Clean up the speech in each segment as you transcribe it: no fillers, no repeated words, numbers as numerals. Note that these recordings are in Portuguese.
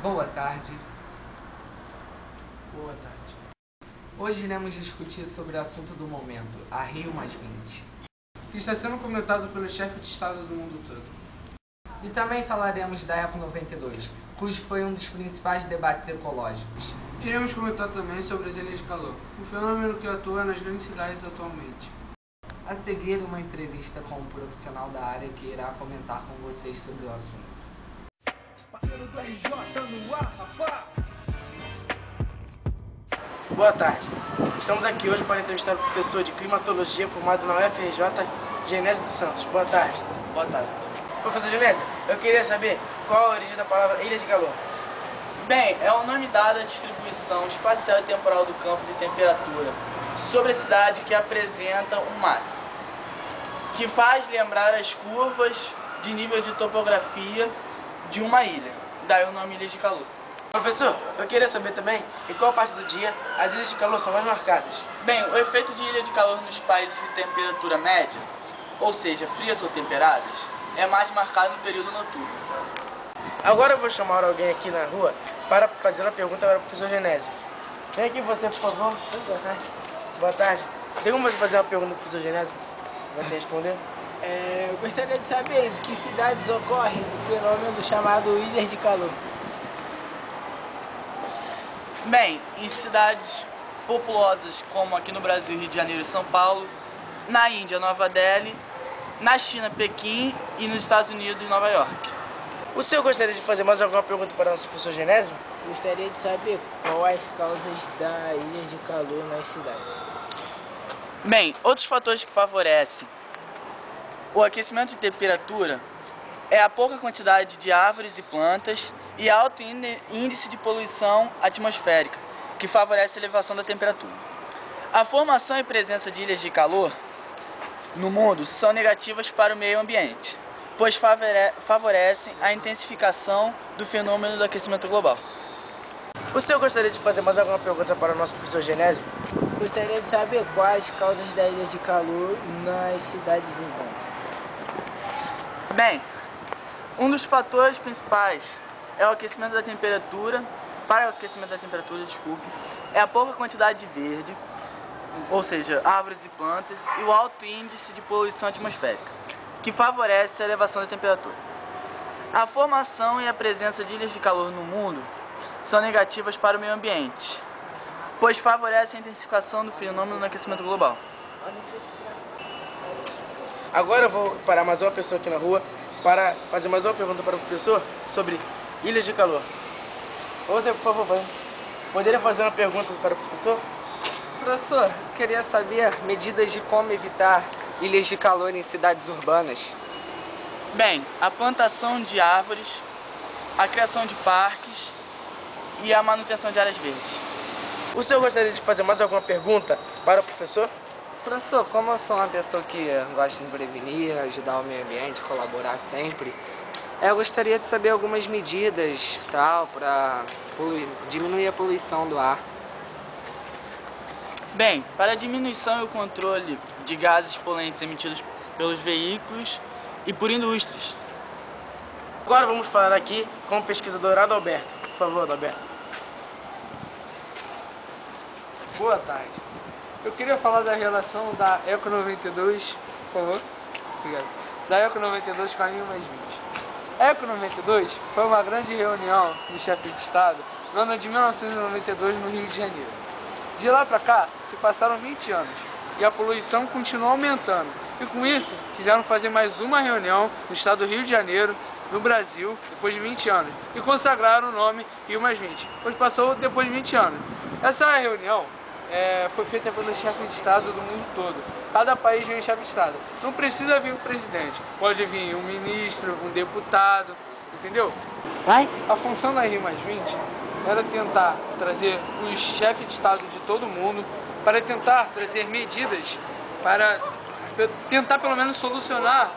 Boa tarde. Boa tarde. Hoje iremos discutir sobre o assunto do momento, a Rio+20, Que está sendo comentado pelo chefe de Estado do mundo todo. E também falaremos da Eco 92, cujo foi um dos principais debates ecológicos. Iremos comentar também sobre as ilhas de calor, um fenômeno que atua nas grandes cidades atualmente. A seguir, uma entrevista com um profissional da área que irá comentar com vocês sobre o assunto. Parceiro do RJ no ar, rapá! Boa tarde. Estamos aqui hoje para entrevistar o professor de climatologia formado na UFRJ, Genésio dos Santos. Boa tarde. Boa tarde. Professor Genésio, eu queria saber qual a origem da palavra ilha de calor. Bem, é o nome dado à distribuição espacial e temporal do campo de temperatura sobre a cidade que apresenta um máximo, que faz lembrar as curvas de nível de topografia de uma ilha, daí o nome ilha de calor. Professor, eu queria saber também em qual parte do dia as ilhas de calor são mais marcadas. Bem, o efeito de ilha de calor nos países de temperatura média, ou seja, frias ou temperadas, é mais marcado no período noturno. Agora eu vou chamar alguém aqui na rua para fazer uma pergunta para o professor Genésio. Vem aqui você, por favor. Boa tarde. Boa tarde. Tem como você fazer uma pergunta para o professor Genésio? Vai te responder? Eu gostaria de saber em que cidades ocorre o fenômeno chamado ilhas de calor. Bem, em cidades populosas como aqui no Brasil, Rio de Janeiro e São Paulo, na Índia, Nova Delhi, na China, Pequim e nos Estados Unidos, Nova York. O senhor gostaria de fazer mais alguma pergunta para o nosso professor Genésio? Gostaria de saber quais as causas da ilha de calor nas cidades. Bem, outros fatores que favorecem o aquecimento de temperatura é a pouca quantidade de árvores e plantas e alto índice de poluição atmosférica, que favorece a elevação da temperatura. A formação e presença de ilhas de calor no mundo são negativas para o meio ambiente, pois favorecem a intensificação do fenômeno do aquecimento global. O senhor gostaria de fazer mais alguma pergunta para o nosso professor Genésio? Gostaria de saber quais as causas da ilha de calor nas cidades então. Bem, um dos fatores principais é o aquecimento da temperatura, é a pouca quantidade de verde, ou seja, árvores e plantas, e o alto índice de poluição atmosférica, que favorece a elevação da temperatura. A formação e a presença de ilhas de calor no mundo são negativas para o meio ambiente, pois favorecem a intensificação do fenômeno do aquecimento global. Agora eu vou parar mais uma pessoa aqui na rua para fazer mais uma pergunta para o professor sobre ilhas de calor. Você, por favor, poderia fazer uma pergunta para o professor? Professor, queria saber medidas de como evitar ilhas de calor em cidades urbanas. Bem, a plantação de árvores, a criação de parques e a manutenção de áreas verdes. O senhor gostaria de fazer mais alguma pergunta para o professor? Professor, como eu sou uma pessoa que gosta de prevenir, ajudar o meio ambiente, colaborar sempre, eu gostaria de saber algumas medidas para diminuir a poluição do ar. Bem, para a diminuição e o controle de gases poluentes emitidos pelos veículos e por indústrias. Agora vamos falar aqui com o pesquisador Adalberto. Por favor, Adalberto. Boa tarde. Eu queria falar da relação da Eco 92, por favor. Obrigado. Da Eco 92 com a Rio+20. A Eco 92 foi uma grande reunião do chefe de Estado no ano de 1992 no Rio de Janeiro. De lá para cá, se passaram 20 anos e a poluição continuou aumentando. E com isso, quiseram fazer mais uma reunião no estado do Rio de Janeiro, no Brasil, depois de 20 anos. E consagraram o nome Rio+20, pois passou depois de 20 anos. Essa reunião foi feita pelo chefe de Estado do mundo todo. Cada país vem um chefe de Estado. Não precisa vir um presidente. Pode vir um ministro, um deputado, entendeu? A função da Rio+20 era tentar trazer os chefes de Estado de todo mundo para tentar trazer medidas para tentar pelo menos solucionar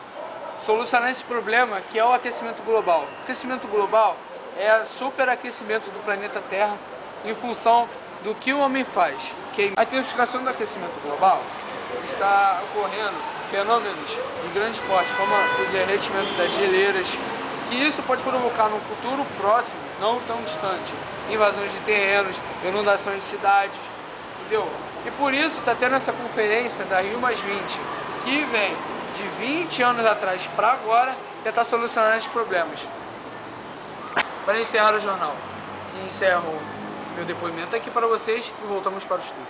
esse problema que é o aquecimento global. O aquecimento global é o superaquecimento do planeta Terra em função do que o homem faz. A intensificação do aquecimento global está ocorrendo fenômenos de grande porte, como o derretimento das geleiras, que isso pode provocar no futuro próximo, não tão distante, invasões de terrenos, inundações de cidades, entendeu? E por isso está tendo essa conferência da Rio+20, que vem de 20 anos atrás para agora, tentar solucionar esses problemas. Para encerrar o jornal, encerro meu depoimento aqui para vocês e voltamos para o estúdio.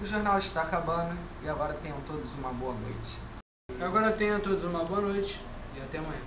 O jornal está acabando e agora tenham todos uma boa noite. Agora tenham todos uma boa noite e até amanhã.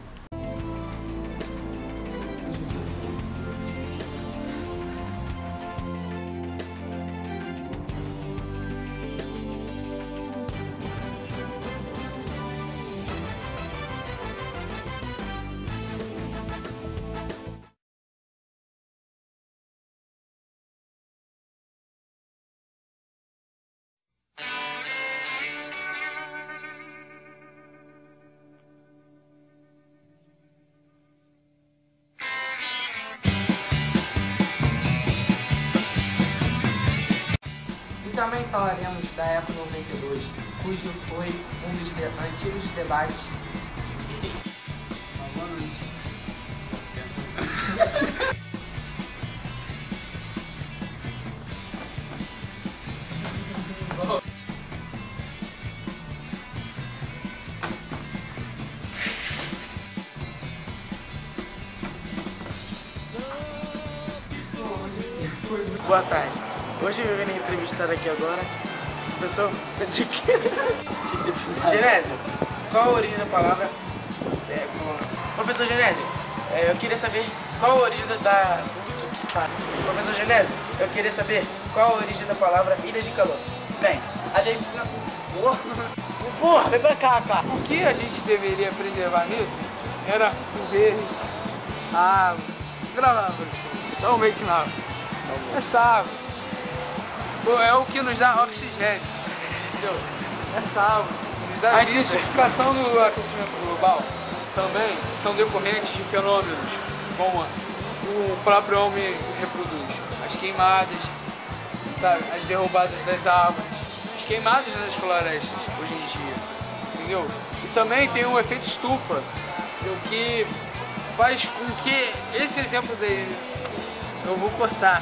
E também falaremos da Eco 92, cujo foi um dos antigos debates. Boa noite. Boa tarde. Hoje eu venho entrevistar aqui agora o professor Genésio. Qual a origem da palavra... Professor Genésio, eu queria saber qual a origem da... Professor Genésio, eu queria saber qual a origem da palavra Ilha de Calor. Bem, a definição... Porra, vem pra cá, cara. O que a gente deveria preservar nisso era o verde, a água, gravar, dá um make na água. Essa água é o que nos dá oxigênio, entendeu? Essa água nos dá vida. A intensificação do aquecimento global também são decorrentes de fenômenos como o próprio homem reproduz. As queimadas, sabe? As derrubadas das árvores, as queimadas nas florestas hoje em dia, entendeu? E também tem o efeito estufa, o que faz com que esse exemplo dele eu vou cortar.